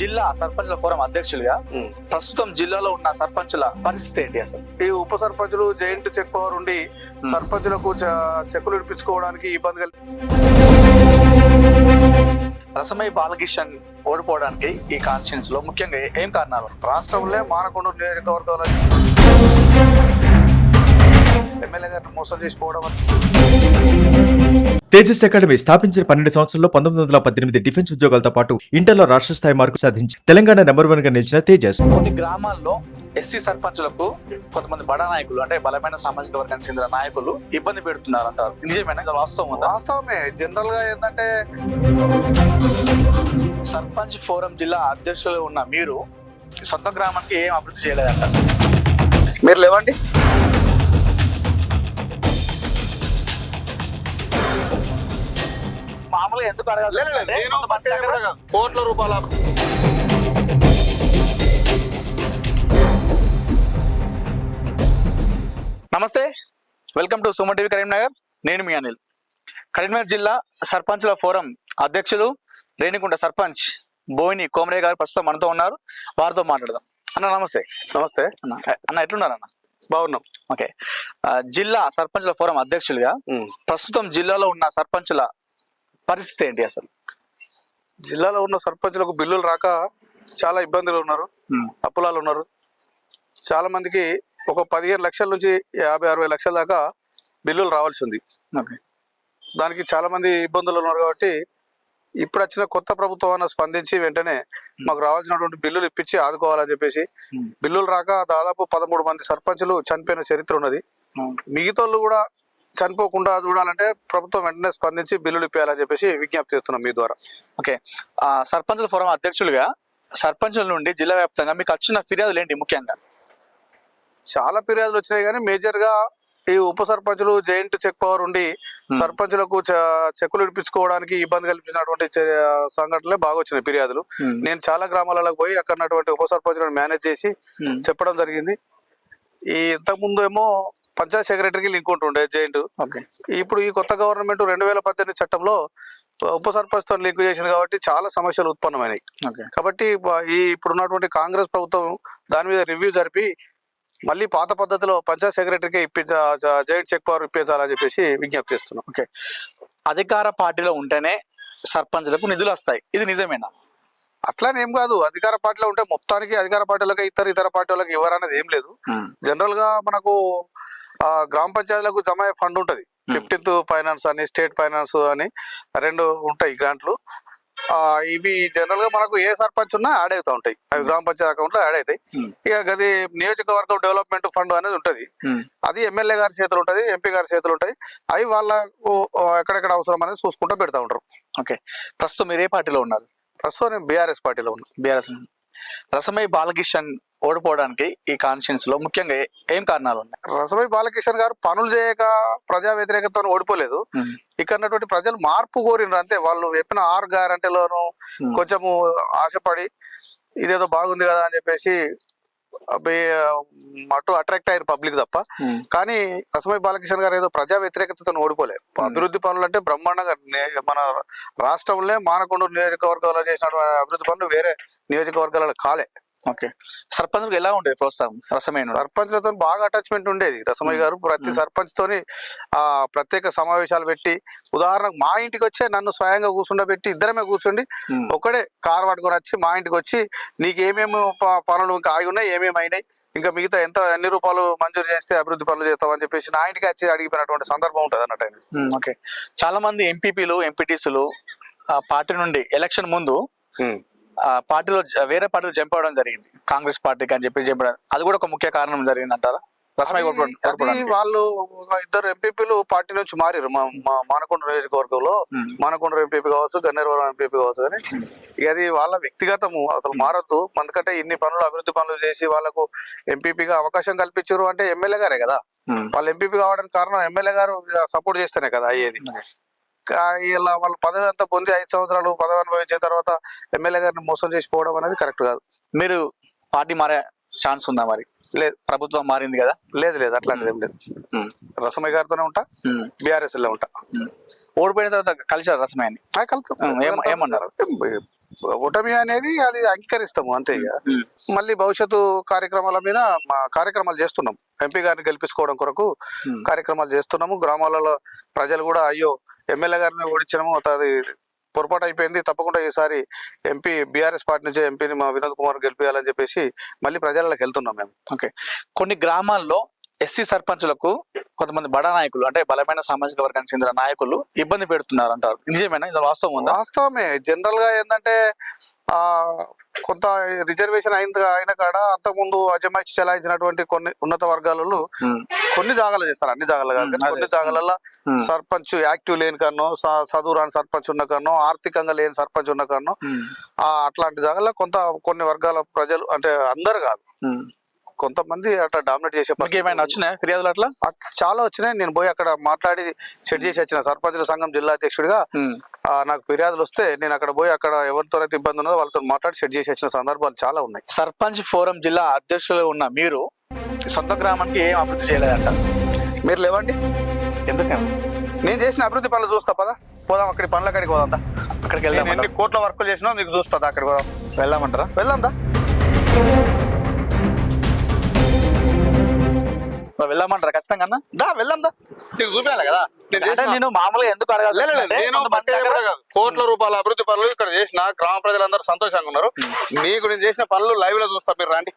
జిల్లా సర్పంచుల ఫోరం అధ్యక్షులుగా ప్రస్తుతం జిల్లాలో ఉన్న సర్పంచుల పరిస్థితి ఏంటి అసలు? ఈ ఉప సర్పంచులు జైంట్ చెక్ పవర్ ఉండి సర్పంచులకు చెక్కులు ఇప్పించుకోవడానికి ఇబ్బంది రసమై బాలకిషన్ ఓడిపోవడానికి ఈ కాన్స్టిట్యూన్స్ లో ముఖ్యంగా ఏం కారణాలు? రాష్ట్రంలో మానకొండ నియోజకవర్గాల ఎమ్మెల్యే గారిని మోసం చేసిపోవడం. తేజస్ అకాడమీ స్థాపించిన 12 సంవత్సరంలో 1918 డిఫెన్స్ ఉద్యోగాలతో పాటు ఇంటర్లో రాష్ట్ర స్థాయి మార్కు సాధించి తెలంగాణ నెంబర్ 1 గా నిలిచిన తేజస్ కొన్ని గ్రామాల్లో ఎస్సీ సర్పంచులకు కొంతమంది బడా నాయకులు అంటే బలమైన సామాజిక వర్గానికి చెందిన నాయకులు ఇబ్బంది పెడుతున్నారు అంటారు. నిజమేనా? వాస్తవం ఉందా? వాస్తవమే. జనరల్ గా ఏంటంటే సర్పంచ్ ఫోరం జిల్లా అధ్యక్షులు ఉన్న మీరు సొంత గ్రామానికి ఏం అభివృద్ధి చేయలేదంట. మీరు లేవండి. మామూలుగా ఎందుకు అడగాలి? కోట్ల రూపాయల నమస్తే, welcome to Suman TV Karimnagar. నేను మీ అనిల్. కరీంనగర్ జిల్లా సర్పంచుల ఫోరం అధ్యక్షులు రేణిగుంట సర్పంచ్ బోయిని కోమరే గారు ప్రస్తుతం మనతో ఉన్నారు. వారితో మాట్లాడదాం. అన్న నమస్తే. నమస్తే అన్న ఎట్లున్నారు అన్న? బాగున్నాం. ఓకే, జిల్లా సర్పంచుల ఫోరం అధ్యక్షులుగా ప్రస్తుతం జిల్లాలో ఉన్న సర్పంచుల పరిస్థితి ఏంటి అసలు? జిల్లాలో ఉన్న సర్పంచులకు బిల్లులు రాక చాలా ఇబ్బందులు ఉన్నారు, అప్పులాలు ఉన్నారు. చాలా మందికి ఒక 15 లక్షల నుంచి 50-60 లక్షల దాకా బిల్లులు రావాల్సి ఉంది. దానికి చాలా మంది ఇబ్బందులు ఉన్నారు. కాబట్టి ఇప్పుడు వచ్చిన కొత్త ప్రభుత్వం అన్న స్పందించి వెంటనే మాకు రావాల్సినటువంటి బిల్లులు ఇప్పించి ఆదుకోవాలని చెప్పేసి బిల్లులు రాక దాదాపు 13 మంది సర్పంచులు చనిపోయిన చరిత్ర ఉన్నది. మిగతా కూడా చనిపోకుండా చూడాలంటే ప్రభుత్వం వెంటనే స్పందించి బిల్లులు ఇప్పించాలని చెప్పేసి విజ్ఞప్తి చేస్తున్నాం మీ ద్వారా. ఓకే, సర్పంచుల ఫోరం అధ్యక్షులుగా సర్పంచుల నుండి జిల్లా వ్యాప్తంగా మీకు వచ్చిన ఫిర్యాదులు ఏంటి? ముఖ్యంగా చాలా ఫిర్యాదులు వచ్చినాయి, కానీ మేజర్ గా ఈ ఉప సర్పంచులు జైంట్ చెక్ పవర్ ఉండి సర్పంచులకు చెక్కులు ఇప్పించుకోవడానికి ఇబ్బంది కల్పించినటువంటి సంఘటనలే బాగా వచ్చినాయి ఫిర్యాదులు. నేను చాలా గ్రామాలకు పోయి అక్కడ ఉప సర్పంచులను మేనేజ్ చేసి చెప్పడం జరిగింది. ఈ ఇంతకు ముందు ఏమో పంచాయత్ సెక్రటరీకి లింక్ ఉంటుండే జైంట్. ఇప్పుడు ఈ కొత్త గవర్నమెంట్ 2018 చట్టంలో ఉప సర్పంచ్ తో లింక్ చేసింది కాబట్టి చాలా సమస్యలు ఉత్పన్నమైనాయి. కాబట్టి ఈ ఇప్పుడున్నటువంటి కాంగ్రెస్ ప్రభుత్వం దాని మీద రివ్యూ జరిపి మళ్ళీ పాత పద్ధతిలో పంచాయత్ సెక్రటరీకి జైంట్ చెక్ పవర్ ఇప్పించాలని చెప్పేసి విజ్ఞప్తి చేస్తున్నాం. ఓకే, అధికార పార్టీలో ఉంటేనే సర్పంచులకు నిధులు వస్తాయి, ఇది నిజమేనా? అట్లానే ఏం కాదు. అధికార పార్టీలో ఉంటే మొత్తానికి అధికార పార్టీలకు ఇతర పార్టీ వాళ్ళకి ఇవ్వరనేది ఏం లేదు. జనరల్ గా మనకు గ్రామ పంచాయతీలకు జమ అయ్యే ఫండ్ ఉంటది. 15th ఫైనాన్స్ అని, స్టేట్ ఫైనాన్స్ అని 2 ఉంటాయి గ్రాంట్లు. ఇవి జనరల్ గా మనకు ఏ సర్పంచ్ ఉన్నా యాడ్ అవుతా ఉంటాయి. అవి గ్రామ పంచాయతీ అకౌంట్ లో యాడ్ అవుతాయి. ఇక అది నియోజకవర్గం డెవలప్మెంట్ ఫండ్ అనేది ఉంటది. అది ఎమ్మెల్యే గారి చేతులు ఉంటది, ఎంపీ గారి చేతులు ఉంటాయి. అవి వాళ్ళకు ఎక్కడెక్కడ అవసరం అనేది చూసుకుంటూ పెడతా ఉంటారు. ఓకే, ప్రస్తుతం మీరు ఏ పార్టీలో ఉన్నారు? ప్రస్తుతం నేను బీఆర్ఎస్ పార్టీలో ఉన్నా. బీఆర్ఎస్. రసమై బాలకిషన్ ఓడిపోవడానికి ఈ కాన్స్టిట్యూన్స్ లో ముఖ్యంగా ఏం కారణాలు ఉన్నాయి? రసమై బాలకిషన్ గారు పనులు చేయక ప్రజా వ్యతిరేకతతో ఓడిపోలేదు. ఇక్కడ ప్రజలు మార్పు కోరినారు అంతే. వాళ్ళు చెప్పిన 6 గ్యారంటీలోనూ కొంచెము ఆశపడి ఇదేదో బాగుంది కదా అని చెప్పేసి అటు అట్రాక్ట్ అయ్యారు పబ్లిక్ తప్ప. కానీ రసమై బాలకిషన్ గారు ఏదో ప్రజా వ్యతిరేకతతో ఓడిపోలేదు. అభివృద్ధి పనులు అంటే బ్రహ్మాండంగా మన రాష్ట్రంలో మానకొండ నియోజకవర్గంలో చేసిన అభివృద్ధి పనులు వేరే నియోజకవర్గాలలో కాలే. ఓకే, సర్పంచులకు ఎలా ఉండేది ప్రోత్సాహం? రసమై సర్పంచ్లతో బాగా అటాచ్మెంట్ ఉండేది. రసమయ్య గారు ప్రతి సర్పంచ్ తోని ప్రత్యేక సమావేశాలు పెట్టి, ఉదాహరణకు మా ఇంటికి వచ్చే నన్ను స్వయంగా కూర్చుండబెట్టి ఇద్దరమే కూర్చుండి ఒక్కడే కారు పట్టుకొని వచ్చి మా ఇంటికి వచ్చి నీకు ఏమేమి పనులు ఇంకా ఆగి ఉన్నాయి, ఏమేమి అయినాయి, ఇంకా మిగతా ఎన్ని రూపాయలు మంజూరు చేస్తే అభివృద్ధి పనులు చేస్తామని చెప్పేసి నా ఇంటికి వచ్చి అడిగిపోయినటువంటి సందర్భం ఉంటుంది అన్నట్టు. ఓకే, చాలా మంది ఎంపీపీలు ఎంపీటీసీలు పార్టీ నుండి ఎలక్షన్ ముందు పార్టీలో వేరే పార్టీలో జంప్ అవడం జరిగింది, కాంగ్రెస్ పార్టీకి అని చెప్పి చెప్పడం, అది కూడా ఒక ముఖ్య కారణం జరిగింది అంటారా? వాళ్ళు 2 ఎంపీపీలు పార్టీ నుంచి మారారు. మా మానకొండ నియోజకవర్గంలో మానకొండ ఎంపీపీ కావచ్చు, గన్నేరువరం ఎంపీపీ కావచ్చు. కానీ అది వాళ్ళ వ్యక్తిగతము, అసలు మారద్దు. ఎందుకంటే ఇన్ని పనులు అభివృద్ధి పనులు చేసి వాళ్ళకు ఎంపీపీగా అవకాశం కల్పించారు అంటే ఎమ్మెల్యే గారే కదా. వాళ్ళు ఎంపీపీ కావడానికి కారణం ఎమ్మెల్యే గారు సపోర్ట్ చేస్తేనే కదా అయ్యేది. ఇలా వాళ్ళ పదవి అంతా పొంది 5 సంవత్సరాలు పదవి అనుభవించిన తర్వాత ఎమ్మెల్యే గారిని మోసం చేసిపోవడం అనేది కరెక్ట్ కాదు. మీరు పార్టీ మారే ఛాన్స్ ఉందా మరి? లేదు, ప్రభుత్వం మారింది కదా. లేదు అట్లాంటిది ఏం లేదు. రసమయ్య గారితోనే ఉంటా, బీఆర్ఎస్ లో ఉంటా. ఓడిపోయిన తర్వాత కలిసారు రసమయ్యని? కలుస్తాం. ఏమన్నారు? ఓటమి అనేది అది అంగీకరిస్తాము అంతే ఇక. మళ్ళీ భవిష్యత్తు కార్యక్రమాల మీద మా కార్యక్రమాలు చేస్తున్నాం. ఎంపీ గారిని గెలిపించుకోవడం కొరకు కార్యక్రమాలు చేస్తున్నాము. గ్రామాలలో ప్రజలు కూడా అయ్యో ఎమ్మెల్యే గారిని ఓడించడము అది పొరపాటు అయిపోయింది, తప్పకుండా ఈసారి ఎంపీ బీఆర్ఎస్ పార్టీ నుంచి ఎంపీని మా వినోద్ కుమార్ గెలిపించాలని చెప్పేసి మళ్ళీ ప్రజలకు వెళ్తున్నాం మేము. ఓకే, కొన్ని గ్రామాల్లో ఎస్సీ సర్పంచులకు కొంతమంది బడా నాయకులు అంటే బలమైన సామాజిక వర్గానికి చెందిన నాయకులు ఇబ్బంది పెడుతున్నారు అంటారు, నిజమేనా? ఇది వాస్తవం ఉందా? వాస్తవమే. జనరల్ గా ఏంటంటే కొంత రిజర్వేషన్ అయిన కాడ అంతకుముందు అజమాయిషి చెలాయించినటువంటి కొన్ని ఉన్నత వర్గాలలో కొన్ని జాగాలు చేస్తారు, అన్ని జాగాలు కాదు కానీ కొన్ని జాగాలలో సర్పంచ్ యాక్టివ్ లేని కన్నో, చదువు రాని సర్పంచ్ ఉన్న కన్నో, ఆర్థికంగా లేని సర్పంచ్ ఉన్న కన్నో అట్లాంటి జాగాల్లో కొన్ని వర్గాల ప్రజలు అంటే అందరు కాదు కొంతమంది అట్లా డామినేట్ చేసే. ఏమైనా వచ్చినాయి ఫిర్యాదులు? అట్లా చాలా వచ్చినాయి. నేను పోయి అక్కడ మాట్లాడి సెట్ చేసి వచ్చిన సర్పంచుల సంఘం జిల్లా అధ్యక్షుడిగా. నాకు ఫిర్యాదులు వస్తే నేను అక్కడ పోయి అక్కడ ఎవరితోనైతే ఇబ్బంది ఉన్నదో వాళ్ళతో మాట్లాడి సెట్ చేసి వచ్చిన సందర్భాలు చాలా ఉన్నాయి. సర్పంచ్ ఫోరం జిల్లా అధ్యక్షులు ఉన్న మీరు సొంత గ్రామానికి ఏం అభివృద్ధి చేయలేదంట, మీరు లేవండి. ఎందుకంటే నేను చేసిన అభివృద్ధి పనులు చూస్తా పదా, పోదాం అక్కడి పనులు అక్కడికి పోదాం. అక్కడికి వెళ్దాం. ఎన్ని కోట్ల వర్కులు చేసినా నీకు చూస్తా, అక్కడికి పోదాం. వెళ్దామంటారా? వెళ్దాందా, వెళ్ళామంటారా? ఖచ్చితంగా వెళ్దాందా, నీకు చూపించాలి కదా. నేను మామూలుగా ఎందుకు అడగాలి, నేను కోట్ల రూపాయల అభివృద్ధి పనులు ఇక్కడ చేసిన గ్రామ ప్రజలందరూ సంతోషంగా ఉన్నారు. మీకు నేను చేసిన పనులు లైవ్ లో చూస్తా, మీరు రండి.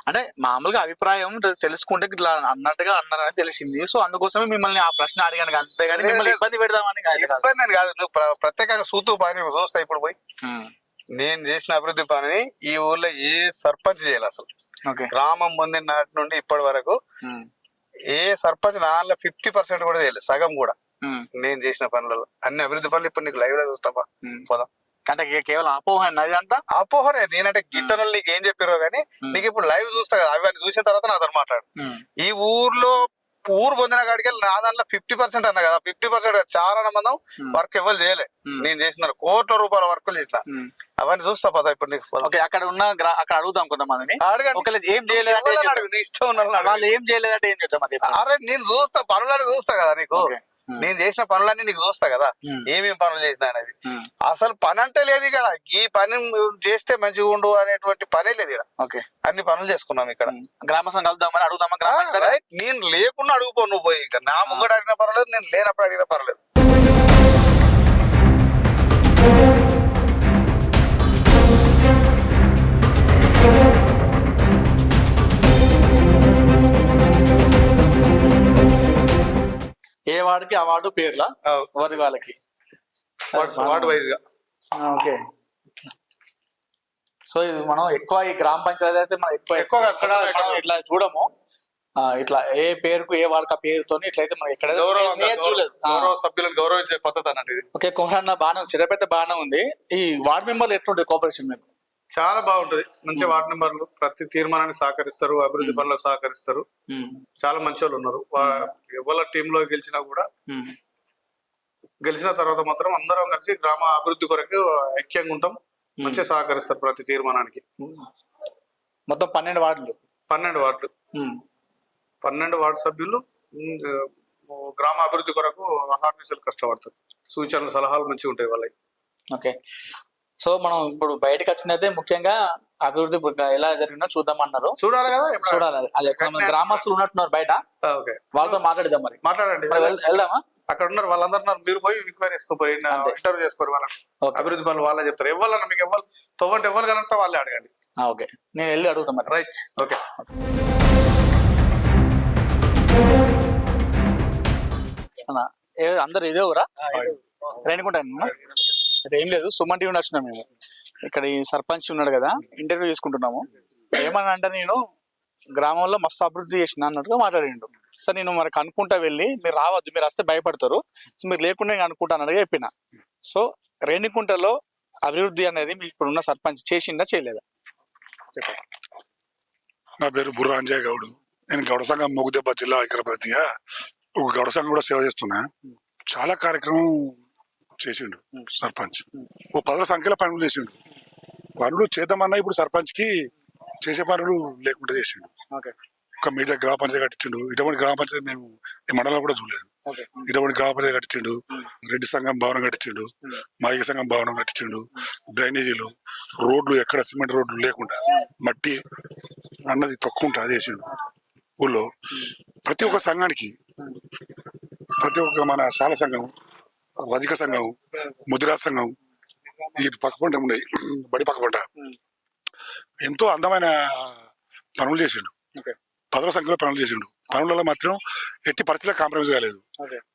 అంటే మామూలుగా అభిప్రాయం తెలుసుకుంటే ఇట్లా అన్నట్టుగా అన్నారని తెలిసింది, సో అందుకోసమే మిమ్మల్ని ఆ ప్రశ్న అడిగాను, అంతేగాని మిమ్మల్ని ఇబ్బంది పెడదామని ఇబ్బంది అని కాదు. నువ్వు ప్రత్యేకంగా సూతూ పని చూస్తా ఇప్పుడు పోయి. నేను చేసిన అభివృద్ధి పనిని ఈ ఊర్లో ఏ సర్పంచ్ చేయాలి అసలు. గ్రామం పొందిన నాటి నుండి ఇప్పటి వరకు ఏ సర్పంచ్ నాలో 50% కూడా చేయలేదు, సగం కూడా. నేను చేసిన పనులలో అన్ని అభివృద్ధి పనులు ఇప్పుడు నీకు లైవ్ లో చూస్తావా, పోదాం. అంటే కేవలం అపోహ అదంతా అపోహనే. నేనంటే గిట్టనలు నీకు ఏం చెప్పారో గానీ నీకు ఇప్పుడు లైవ్ చూస్తా కదా, అవన్నీ చూసిన తర్వాత నాతో మాట్లాడు. ఈ ఊర్లో ఊరు పొందిన కాడికి నా దాంట్లో 50% అన్నా కదా, 50% చాలా మంది వర్క్ ఎవరు చేయలే. నేను చేసిన కోట్ల రూపాయల వర్కులు చేసిన, అవన్నీ చూస్తా పదా ఇప్పుడు నీకు. అక్కడ ఉన్న అక్కడ అడుగుతాం కొంతమందిని, అడగండి ఏం చేయలేదు, నీ ఇష్టం ఉన్న వాళ్ళు ఏం చేయలేదంటే ఏం చెప్తాం. అరే నేను చూస్తా, పనులని చూస్తా కదా నీకు. నేను చేసిన పనులన్నీ నీకు చూస్తా కదా, ఏమేమి పనులు చేసినా అనేది. అసలు పని అంటే లేదు ఇక్కడ. ఈ పని చేస్తే మంచిగా ఉండు అనేటువంటి పనే లేదు ఇక్కడ. అన్ని పనులు చేసుకున్నాం ఇక్కడ. గ్రామ సంఘం కలుద్దామని అడుగుదామా? నేను లేకుండా అడుగుపో నువ్వు పోయి. ఇంకా నా ముంగడు అడిగినా పర్వాలేదు, నేను లేనప్పుడు అడిగినా పర్వాలేదు. ఏ వార్డుకి ఆ వార్డు పేర్ల వర్గాలకి వార్డు వైజ్ గా. ఓకే, సో ఇది మనం ఎక్కువ ఈ గ్రామ పంచాయతీ అయితే మనం ఎక్కువగా అక్కడ ఇట్లా చూడము. ఇట్లా ఏ పేరుకు ఏ వార్డుకి ఆ పేరుతో ఇట్లయితే మనం ఎక్కడ చూడలేదు. సభ్యులను గౌరవించే పద్ధతి అన్నట్టు. ఓకే, కోహరన్న బాగానే ఉంది, సిరపైతే బాగానే ఉంది. ఈ వార్డు మెంబర్లు ఎట్లుంటుంది కోఆపరేషన్ మీకు? చాలా బాగుంటది. మంచి వార్డు మెంబర్లు ప్రతి తీర్మానానికి సహకరిస్తారు, అభివృద్ధి పనులకు సహకరిస్తారు. చాలా మంచి వాళ్ళు ఉన్నారు. ఎవరి టీంలో గెలిచినా కూడా గెలిచిన తర్వాత మాత్రం అందరం కలిసి గ్రామ అభివృద్ధి కొరకు ఐక్యంగా ఉంటాం. మంచిగా సహకరిస్తారు ప్రతి తీర్మానానికి. మొత్తం 12 వార్డులు 12 వార్డు సభ్యులు గ్రామ అభివృద్ధి కొరకు అహర్నిశలు కష్టపడతారు. సూచనలు సలహాలు మంచిగా ఉంటాయి వాళ్ళకి. ఓకే, సో మనం ఇప్పుడు బయటకు వచ్చినైతే ముఖ్యంగా అభివృద్ధి ఎలా జరిగిందో చూద్దామన్నారు. చూడాలి కదా, చూడాలి. అదే గ్రామస్తులు ఉన్నట్టున్నారు బయట, వాళ్ళతో మాట్లాడదాం. మరి మాట్లాడండి, వెళ్దామా? అక్కడ ఉన్నారు వాళ్ళందరూ ఉన్నారు, మీరు పోయి ఎంక్వైరీ చేసుకోపోయి ఇంటర్వ్యూ చేసుకోరు. వాళ్ళని అభివృద్ధి పనులు వాళ్ళే చెప్తారు. ఎవరన్నా మీకు ఎవరు తవ్వంటే ఎవరు కనుక వాళ్ళే అడగండి. ఓకే, నేను వెళ్ళి అడుగుతాం మరి. Right, okay. అందరు ఇదే ఊరా? రేణుకుంటాను. అయితే ఏం లేదు, సుమన్ టీవీ వచ్చినాం మేము. ఇక్కడ ఈ సర్పంచ్ ఉన్నాడు కదా, ఇంటర్వ్యూ చేసుకుంటున్నాము. ఏమన్నా అంటే నేను గ్రామంలో మస్తు అభివృద్ధి చేసిన అన్నట్టుగా మాట్లాడిండు. సో నేను మరి కనుక్కుంటా వెళ్ళి, మీరు రావద్దు, మీరు వస్తే భయపడతారు, సో మీరు లేకుండా నేను అనుకుంటాను అన్నట్టుగా చెప్పిన. సో రేణికుంటలో అభివృద్ధి అనేది మీకు ఇప్పుడున్న సర్పంచ్ చేసిందా చేయలేదా? నా పేరు బుర్రా అంజయ్ గౌడ్. నేను గౌడ సంఘం మొగుదెబ్బ జిల్లా ఐక్యప్రతిగా ఒక గౌడ సంఘం కూడా సేవ చేస్తున్నా. చాలా కార్యక్రమం చేసిండు సర్పంచ్. ఓ 10 సంఖ్యలో పనులు చేసిండు. పనులు చేద్దామన్నా ఇప్పుడు సర్పంచ్ కి చేసే పనులు లేకుండా చేసిండు. ఒక మేజర్ గ్రామ పంచాయతీ కట్టించిండు. ఇటువంటి గ్రామ పంచాయతీ మేము ఈ మండలంలో కూడా చూడలేదు. ఇటువంటి గ్రామ పంచాయతీ కట్టించిండు. రెడ్డి సంఘం భవనం కట్టించిండు, మాదిగ సంఘం భవనం కట్టించిండు, డ్రైనేజీలు, రోడ్లు ఎక్కడ సిమెంట్ రోడ్లు లేకుండా మట్టి అన్నది తక్కువ ఉంటుంది అది వేసిండు. ఊళ్ళో ప్రతి ఒక్క సంఘానికి, ప్రతి ఒక్క మన శాల సంఘం, రజక సంఘం, ముదిరా సంఘం, ఈ పక్క పంట ఉన్నాయి, బడి పక్క పంట, ఎంతో అందమైన పనులు చేసిండు. పదుల సంఖ్యలో పనులు చేసిండు. పనులలో మాత్రం ఎట్టి పరిస్థితుల్లో కాంప్రమైజ్ కాలేదు.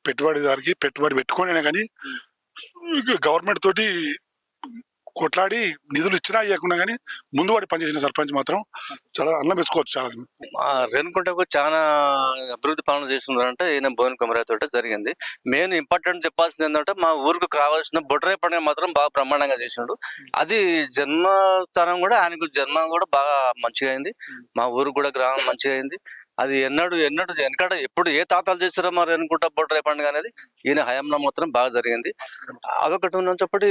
పెట్టుబడిదారికి పెట్టుబడి పెట్టుకునే కానీ గవర్నమెంట్ తోటి కొట్లాడి నిధులు ఇచ్చినా ఇవ్వకుండా కానీ ముందు వాడి పనిచేసిన సర్పంచ్ మాత్రం చాలా అన్నం మెచ్చుకోవచ్చు. చాలా రేణుకుంటకు చాలా అభివృద్ధి పనులు చేస్తున్నారంటే ఈయన బోయిన కొమరయ్య తోట జరిగింది. మెయిన్ ఇంపార్టెంట్ చెప్పాల్సింది ఏంటంటే మా ఊరికి రావాల్సిన బొడ్రాయి పండుగ మాత్రం బాగా బ్రహ్మాండంగా చేసిండు. అది జన్మస్థానం కూడా ఆయనకు జన్మ కూడా బాగా మంచిగా అయింది. మా ఊరు కూడా గ్రామం మంచిగా అయింది. అది వెనకడ ఎప్పుడు ఏ తాతాలు చేస్తారో మరి అనుకుంటా బొడ్రాయి పండుగ అనేది ఈయన హయాంలో మాత్రం బాగా జరిగింది. అదొకటి ఉన్నప్పటి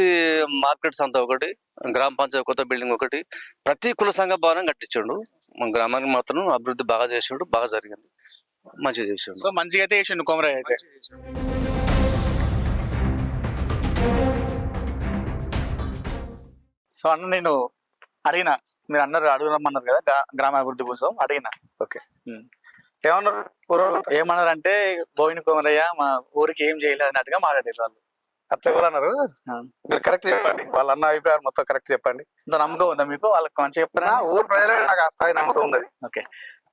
మార్కెట్స్ అంతా ఒకటి, గ్రామ పంచాయతీ కొత్త బిల్డింగ్ ఒకటి, ప్రతి కుల సంఘ భవనం కట్టించాడు. మన గ్రామానికి మాత్రం అభివృద్ధి బాగా చేసాడు, బాగా జరిగింది, మంచిగా చేసాడు. సో మంచిగా అయితే చేసిండు కొమరయ్య అయితే. సో అన్న నేను అడిగిన, మీరు అన్నారు అడుగురమ్మన్నారు కదా గ్రామాభివృద్ధి కోసం అడిగిన. ఓకే, ఏమన్నారు? ఏమన్నారు అంటే బోయిన కొమరయ్య మా ఊరికి ఏం చేయలేదు అన్నట్టుగా మాట్లాడారు వాళ్ళు. అట్లా ఎవరు అన్నారు? మీరు కరెక్ట్ చెప్పండి, వాళ్ళ అన్న అభిప్రాయం మొత్తం కరెక్ట్ చెప్పండి. ఇంత నమ్మకం ఉందా మీకు? వాళ్ళకి మంచిగా చెప్తారా? ఊరు ప్రజలే నాకు ఆ స్థాయి నమ్మకం ఉంది. ఓకే,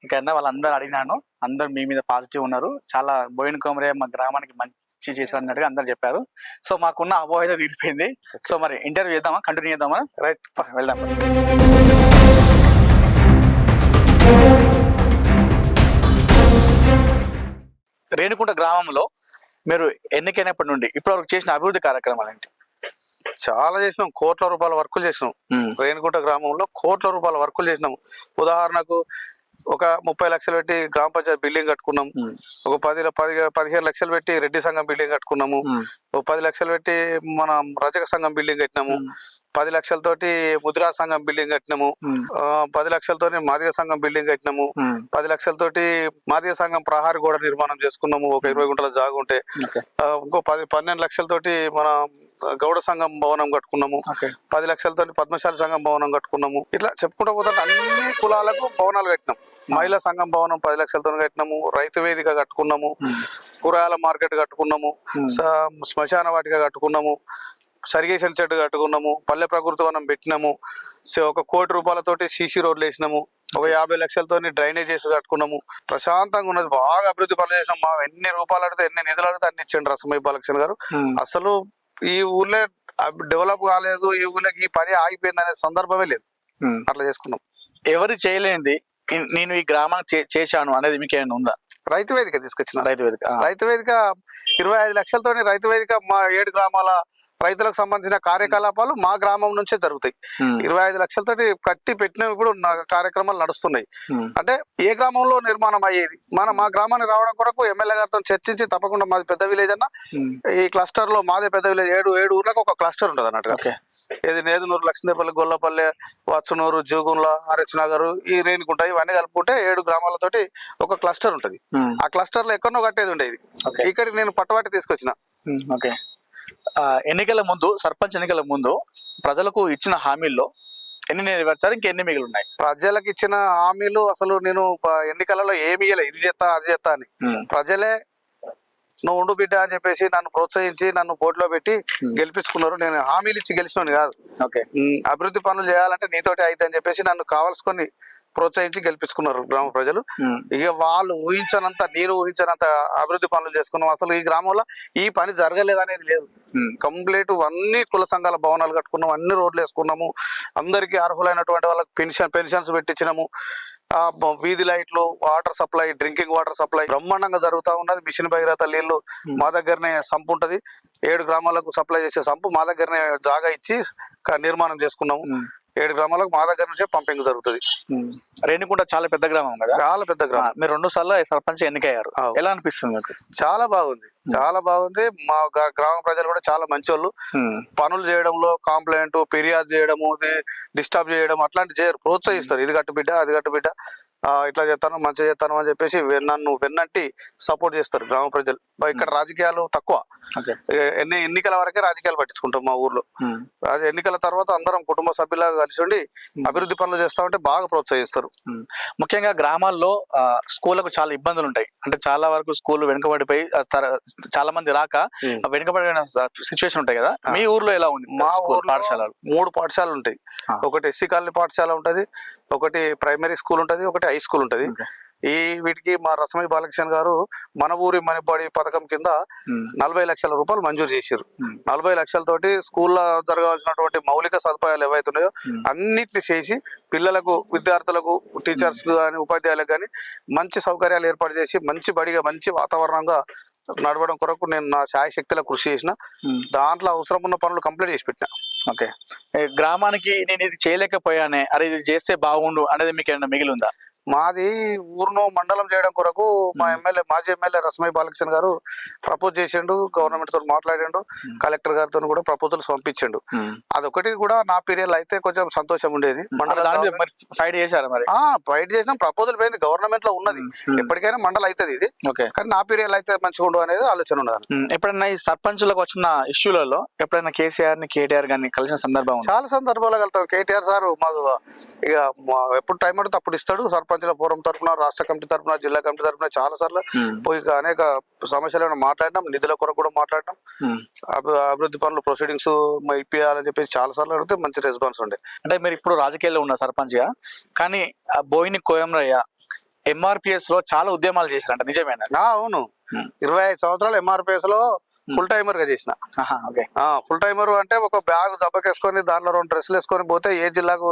ఇంకా అన్న వాళ్ళందరూ అడిగినాను, అందరు మీ మీద పాజిటివ్ ఉన్నారు. చాలా బోయిన కొమరయ్య మా గ్రామానికి మంచి చేశారు అన్నట్టుగా అందరు చెప్పారు. సో మాకున్న అపోహ అయితే తీరిపోయింది. సో మరి ఇంటర్వ్యూ చేద్దామా, కంటిన్యూ చేద్దామా? రైట్, వెళ్దాం. రేణుకుంట గ్రామంలో మీరు ఎన్నికైనప్పటి నుండి ఇప్పటివరకు చేసిన అభివృద్ధి కార్యక్రమాలు ఏంటి? చాలా చేసినాం, కోట్ల రూపాయల వర్కులు చేసినాం. రేణుకుంట గ్రామంలో కోట్ల రూపాయల వర్కులు చేసినాం. ఉదాహరణకు ఒక 30 లక్షలు పెట్టి గ్రామ పంచాయతీ బిల్డింగ్ కట్టుకున్నాం. ఒక 15 లక్షలు పెట్టి రెడ్డి సంఘం బిల్డింగ్ కట్టుకున్నాము. ఒక 10 లక్షలు పెట్టి మనం రజక సంఘం బిల్డింగ్ కట్టినాము. 10 లక్షలతోటి ముద్రా సంఘం బిల్డింగ్ కట్టినాము. 10 లక్షలతోటి మాదిగ సంఘం బిల్డింగ్ కట్టినాము. 10 లక్షలతోటి మాదిగ సంఘం ప్రహారీ గోడ నిర్మాణం చేసుకున్నాము, ఒక 20 గుంటల జాగా ఉంటే. ఇంకో 12 లక్షలతోటి మన గౌడ సంఘం భవనం కట్టుకున్నాము. 10 లక్షలతోటి పద్మశాలి సంఘం భవనం కట్టుకున్నాము. ఇట్లా చెప్పుకుంటూ పోతే అన్ని కులాలకు భవనాలు కట్టినాం. మహిళా సంఘం భవనం 10 లక్షలతో కట్టినాము. రైతు వేదిక కట్టుకున్నాము. కూరగాయల మార్కెట్ కట్టుకున్నాము. శ్మశాన వాటిక కట్టుకున్నాము. సరిగేషన్ షెడ్ కట్టుకున్నాము. పల్లె ప్రకృతి వనం పెట్టినాము. ఒక 1 కోటి రూపాయలతోటి సీసీ రోడ్లు వేసినాము. ఒక 50 లక్షలతో డ్రైనేజెస్ కట్టుకున్నాము. ప్రశాంతంగా ఉన్నది, బాగా అభివృద్ధి పనులు చేసినాం. మా ఎన్ని రూపాయలు అడిగితే ఎన్ని నిధులు అడిగితే అన్ని ఇచ్చిండ్రు రసమయ్య బాలకృష్ణ గారు. అసలు ఈ ఊర్లో డెవలప్ కాలేదు, ఈ ఊర్లోకి ఈ పని ఆగిపోయింది అనే సందర్భమే లేదు. అట్లా చేసుకున్నాం. ఎవరు చేయలేనిది నేను ఈ గ్రామాన్ని చేశాను అనేది మీకు ఏమైనా ఉందా? రైతు వేదిక తీసుకొచ్చిన. రైతు వేదిక 25 లక్షలతో రైతు వేదిక మా 7 గ్రామాల రైతులకు సంబంధించిన కార్యకలాపాలు మా గ్రామం నుంచే జరుగుతాయి. 25 లక్షలతోటి కట్టి పెట్టిన ఇప్పుడు కార్యక్రమాలు నడుస్తున్నాయి. అంటే ఏ గ్రామంలో నిర్మాణం అయ్యేది మా గ్రామానికి రావడం కొరకు ఎమ్మెల్యే గారితో చర్చించి తప్పకుండా మాది పెద్ద విలేజ్ అన్న, ఈ క్లస్టర్ లో మాదే పెద్ద విలేజ్, 7 ఊర్లకు ఒక క్లస్టర్ ఉంటుంది అన్నట్టుగా. ఇది నేదునూరు, లక్ష్మీపల్లి, గొల్లపల్లి, వత్సనూరు, జూగుంల, ఆర్హెచ్ నగర్, ఈ రేణుకుంట, ఇవన్నీ కలుపుకుంటే 7 గ్రామాలతోటి ఒక క్లస్టర్ ఉంటది. ఆ క్లస్టర్ లో ఎక్కడో కట్టేది ఉండేది. ఇక్కడికి నేను పట్టువాటి తీసుకొచ్చిన. ఓకే, ఎన్నికల ముందు, సర్పంచ్ ఎన్నికల ముందు ప్రజలకు ఇచ్చిన హామీల్లో ఎన్ని నెరవేర్చారు, ఇంకెన్ని మిగిలి ఉన్నాయి? ప్రజలకు ఇచ్చిన హామీలు అసలు నేను ఎన్నికలలో ఏమి ఇయ్యలే, ఇది చేస్తా అది చేస్తా అని. ప్రజలే నువ్వు ఉండు బిడ్డ అని చెప్పేసి నన్ను ప్రోత్సహించి నన్ను పోటీలో పెట్టి గెలిపించుకున్నారు. నేను హామీలు ఇచ్చి గెలిచినోని కాదు. అభివృద్ధి పనులు చేయాలంటే నీతోటి అయితే అని చెప్పేసి నన్ను కావాల్సుకొని ప్రోత్సహించి గెలిపించుకున్నారు గ్రామ ప్రజలు. ఇక వాళ్ళు ఊహించనంత, నేను ఊహించనంత అభివృద్ధి పనులు చేసుకున్నాం. అసలు ఈ గ్రామంలో ఈ పని జరగలేదు అనేది లేదు. కంప్లీట్ అన్ని కుల సంఘాల భవనాలు కట్టుకున్నాము, అన్ని రోడ్లు వేసుకున్నాము, అందరికీ అర్హులైనటువంటి వాళ్ళకి పెన్షన్స్ పెట్టించినాము. వీధి లైట్లు, water supply, drinking water supply బ్రహ్మాండంగా జరుగుతూ ఉన్నది. మిషన్ భగీరథ నీళ్లు మా దగ్గరనే సంపు ఉంటది. 7 గ్రామాలకు సప్లై చేసే సంపు మా దగ్గరనే జాగా ఇచ్చి నిర్మాణం చేసుకున్నాము. 7 గ్రామాలకు మా దగ్గర నుంచే పంపింగ్ జరుగుతుంది. రేణుకుంట చాలా పెద్ద గ్రామం కదా? చాలా పెద్ద గ్రామం. మీరు 2 సార్లు సర్పంచ్ ఎన్నికయ్యారు, ఎలా అనిపిస్తుంది మీకు? చాలా బాగుంది, చాలా బాగుంది. మా గ్రామ ప్రజలు కూడా చాలా మంచోళ్ళు. పనులు చేయడంలో కంప్లైంట్, ఫిర్యాదు చేయడము, డిస్టర్బ్ చేయడం అట్లాంటి చేయరు, ప్రోత్సహిస్తారు. ఇది కట్టు బిడ్డ, అది కట్టు బిడ్డ, ఇట్లా చేస్తాను మంచిగా చేస్తాను అని చెప్పేసి నన్ను వెన్నంటి సపోర్ట్ చేస్తారు గ్రామ ప్రజలు. ఇక్కడ రాజకీయాలు తక్కువ, ఓకే. ఎన్నికల వరకే రాజకీయాలు పట్టించుకుంటాం మా ఊర్లో. ఎన్నికల తర్వాత అందరం కుటుంబ సభ్యులాగా కలిసి ఉండి అభివృద్ధి పనులు చేస్తామంటే బాగా ప్రోత్సహిస్తారు. ముఖ్యంగా గ్రామాల్లో స్కూళ్ళకు చాలా ఇబ్బందులు ఉంటాయి. అంటే చాలా వరకు స్కూల్ వెనుకబడిపోయి చాలా మంది రాక వెనుకబడిన సిచ్యువేషన్ ఉంటాయి కదా. మీ ఊర్లో ఎలా ఉంది? మా స్కూల్ ఊర్లో పాఠశాలలు 3 పాఠశాలలు ఉంటాయి. ఒకటి ఎస్సీ కాలనీ పాఠశాల ఉంటది, ఒకటి ప్రైమరీ స్కూల్ ఉంటది, ఒకటి హై స్కూల్ ఉంటది. వీటికి మా రసమయ్య బాలకృష్ణ గారు మన ఊరి మనిబడి పథకం కింద 40 లక్షల రూపాయలు మంజూరు చేశారు. 40 లక్షలతోటి స్కూల్లో జరగాల్సినటువంటి మౌలిక సదుపాయాలు ఏవైతున్నాయో అన్నిటిని చేసి పిల్లలకు, విద్యార్థులకు, టీచర్స్ కానీ ఉపాధ్యాయులకు కానీ మంచి సౌకర్యాలు ఏర్పాటు చేసి మంచి బడిగా మంచి వాతావరణంగా నడవడం కొరకు నేను నా శాయశక్తిలో కృషి చేసిన. దాంట్లో అవసరం ఉన్న పనులు కంప్లీట్ చేసి పెట్టిన. ఓకే. గ్రామానికి నేను ఇది చేయలేకపోయానే, అరే ఇది చేస్తే బాగుండు అనేది మీకు ఏమైనా మిగిలి ఉందా? మాది ఊరును మండలం చేయడం కొరకు మా ఎమ్మెల్యే, మాజీ ఎమ్మెల్యే రసమయ్య బాలకృష్ణ గారు ప్రపోజ్ చేసిండు, గవర్నమెంట్ తో మాట్లాడిండు, కలెక్టర్ గారితో కూడా ప్రపోజల్స్ పంపించిండు. అదొకటి కూడా నా పీరియడ్ అయితే కొంచెం సంతోషం ఉండేది. ఫైట్ చేశారా మరి? ఫైట్ చేసిన ప్రపోజల్ పోయింది, గవర్నమెంట్ లో ఉన్నది, ఎప్పటికైనా మండలం అవుతుంది ఇది. కానీ నా పీరియడ్ అయితే మంచిగా ఉండు అనేది ఆలోచన ఉండదు. ఎప్పుడైనా ఈ సర్పంచులకు వచ్చిన ఇష్యూలలో ఎప్పుడైనా కేసీఆర్ ని, కేటీఆర్ గారిని కలిసిన సందర్భం? చాలా సందర్భాలు కలుతాం. కేటీఆర్ సార్ మాకు ఇక ఎప్పుడు టైం పడితే అప్పుడు ఇస్తాడు. సర్పంచ్ ఫోరం తరఫున, రాష్ట్ర కమిటీ తరఫున, జిల్లా కమిటీ తరఫున చాలా సార్లు పోయి అనేక సమస్యలను మాట్లాడినాం. నిధుల కొరకు కూడా మాట్లాడినాం. అభివృద్ధి పనులు ప్రొసీడింగ్స్ ఇప్పియాలని చెప్పేసి చాలా సార్లు అడిగితే మంచి రెస్పాన్స్ ఉండే. అంటే మీరు ఇప్పుడు రాజకీయాల్లో ఉన్న సర్పంచ్ గా, కానీ బోయిని కోయంరయ్య ఎంఆర్పిఎస్ లో చాలా ఉద్యమాలు చేశారంట, నిజమేనా? అవును, 25 సంవత్సరాలు ఎంఆర్పిఎస్ లో ఫుల్ టైమర్ గా చేసిన. ఫుల్ టైమర్ అంటే ఒక బ్యాగ్ జబ్బకేసుకొని దాంట్లో 2 డ్రెస్సులు వేసుకొని పోతే ఏ జిల్లాకు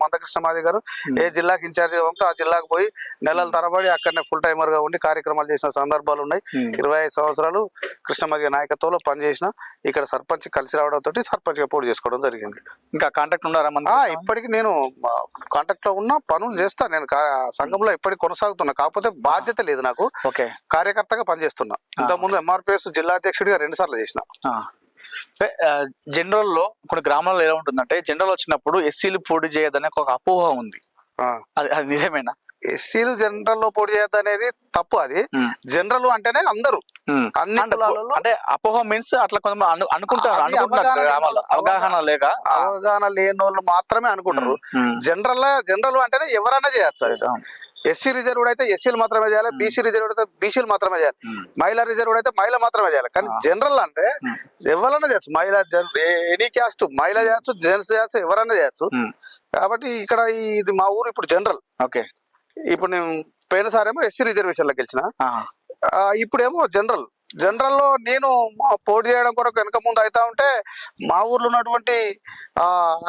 మందకృష్ణ మాది గారు ఏ జిల్లాకు ఇన్ఛార్జ్ పంపితే ఆ జిల్లాకు పోయి నెలల తరబడి అక్కడనే ఫుల్ టైమర్ గా ఉండి కార్యక్రమాలు చేసిన సందర్భాలు ఉన్నాయి. 25 సంవత్సరాలు కృష్ణమాది నాయకత్వంలో పనిచేసిన. ఇక్కడ సర్పంచ్ కలిసి రావడంతో సర్పంచ్ గా పోటీ చేసుకోవడం జరిగింది. ఇంకా కాంటాక్ట్ ఉన్నారా? ఇప్పటికి నేను కాంటాక్ట్ లో ఉన్న పనులు చేస్తా. నేను సంఘంలో ఇప్పటికి కొనసాగుతున్నా, కాకపోతే బాధ్యత లేదు నాకు. కార్యకర్తగా పనిచేస్తున్నా. ఇంతకుముందు ఎంఆర్పిఎస్ జిల్లా అధ్యక్షుడిగా 2 సార్లు చేసిన. జనరల్ లో కొన్ని గ్రామాల్లో ఎలా ఉంటుందంటే, జనరల్ వచ్చినప్పుడు ఎస్సీలు పోటీ చేయదనే ఒక అపోహ ఉంది, అది నిజమేనా? ఎస్సీలు జనరల్ లో పోటీ చేయద్దు అనేది తప్పు. అది జనరల్ అంటేనే అందరూ, అన్ని కులాలలో. అంటే అపోహ మీన్స్ అట్లా కొంతమంది అనుకుంటారు, అవగాహన లేక, అవగాహన లేని వాళ్ళు మాత్రమే అనుకుంటారు. జనరల్ అంటేనే ఎవరైనా చేయొచ్చు సార్. ఎస్సీ రిజర్వ్డ్ అయితే ఎస్సీలు మాత్రమే చేయాలి, బీసీ రిజర్వ్డ్ అయితే బీసీలు మాత్రమే చేయాలి, మహిళా రిజర్వ్డ్ అయితే మహిళ మాత్రమే చేయాలి. కానీ జనరల్ అంటే ఎవరైనా చేయొచ్చు. మహిళా ఎనీ క్యాస్ట్ మహిళ చేయొచ్చు, జెంట్స్ చేయొచ్చు, ఎవరైనా చేయొచ్చు. కాబట్టి ఇక్కడ ఇది మా ఊరు ఇప్పుడు జనరల్. ఓకే. ఇప్పుడు నేను పోయినసారేమో ఎస్సీ రిజర్వేషన్ లో గెలిచిన, ఇప్పుడేమో జనరల్లో నేను పోటీ చేయడం కొరకు వెనక ముందు అవుతా ఉంటే మా ఊర్లో ఉన్నటువంటి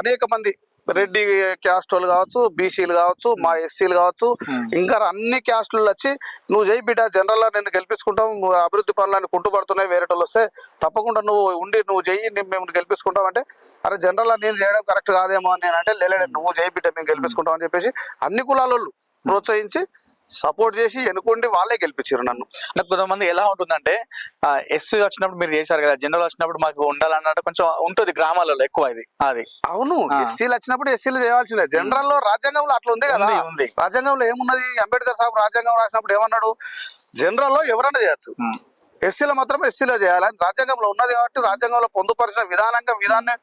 అనేక మంది రెడ్డి క్యాస్ట్ వాళ్ళు కావచ్చు, బీసీలు కావచ్చు, మా ఎస్సీలు కావచ్చు, ఇంకా అన్ని క్యాస్టులు వచ్చి నువ్వు చేయి బిడ్డ, జనరల్ నేను గెలిపించుకుంటాం, అభివృద్ధి పనులను కుంటుపడుతున్నాయి, వేరే వాళ్ళు వస్తే తప్పకుండా నువ్వు చెయ్యి, మేము గెలిపించుకుంటాం అంటే, అరే జనరల్ నేను చేయడం కరెక్ట్ కాదేమో అని నేను అంటే, లేలే నువ్వు చేయి బిడ్డ మేము గెలిపించుకుంటాం అని చెప్పేసి అన్ని కులాల వాళ్ళు ప్రోత్సహించి సపోర్ట్ చేసి ఎన్నుకోండి, వాళ్ళే గెలిపించారు నన్ను. నాకు కొంతమంది ఎలా ఉంటుందంటే, ఎస్సీ వచ్చినప్పుడు మీరు చేశారు కదా, జనరల్ వచ్చినప్పుడు మాకు ఉండాలన్నట్టు కొంచెం ఉంటుంది గ్రామాలలో ఎక్కువ. అది అవును, ఎస్సీలు వచ్చినప్పుడు ఎస్సీలు చేయాల్సిందే. జనరల్ లో రాజ్యాంగంలో అట్లా ఉంది కదా. రాజ్యాంగంలో ఏమున్నది? అంబేద్కర్ సాబ్ రాజ్యాంగం రాసినప్పుడు ఏమన్నాడు? జనరల్ లో ఎవరైనా చేయొచ్చు, ఎస్సీలో మాత్రం ఎస్సీలో చేయాలని రాజ్యాంగంలో ఉన్నది. కాబట్టి రాజ్యాంగంలో పొందుపరిచిన విధానాన్ని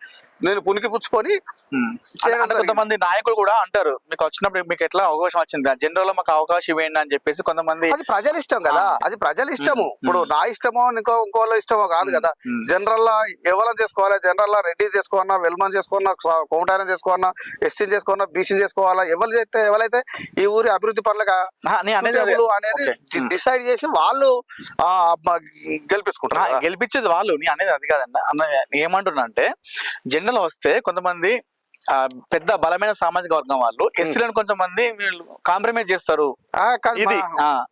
నేను పునికి పుచ్చుకొని కొంతమంది నాయకులు కూడా అంటారు, మీకు వచ్చినప్పుడు మీకు ఎట్లా అవకాశం వచ్చింది, జనరల్ లో మాకు అవకాశం ఇవ్వండి అని చెప్పేసి కొంతమంది. అది ప్రజల ఇష్టం కదా, అది ప్రజల ఇష్టము. ఇప్పుడు నా ఇష్టమో ఇంకోళ్ళ ఇష్టమో కాదు కదా. జనరల్ లా ఎవరైనా చేసుకోవాలి, జనరల్ లా రెడ్డి చేసుకోవాలన్నా, వెల్మన్ చేసుకోవాలన్నా, కోమటాయన చేసుకోవాలన్నా, ఎస్సీ చేసుకోవాలన్నా, బీసీ చేసుకోవాలా, ఎవరైతే ఈ ఊరి అభివృద్ధి పనులుగా అనేది డిసైడ్ చేసి వాళ్ళు గెలిపించుకుంటారు. గెలిపించేది వాళ్ళు. నీ అనేది అది కాదన్న. ఏమంటున్నా అంటే, జనరల్ వస్తే కొంతమంది పెద్ద బలమైన సామాజిక వర్గం వాళ్ళు ఎస్సీలను కొంతమంది కాంప్రమైజ్ చేస్తారు.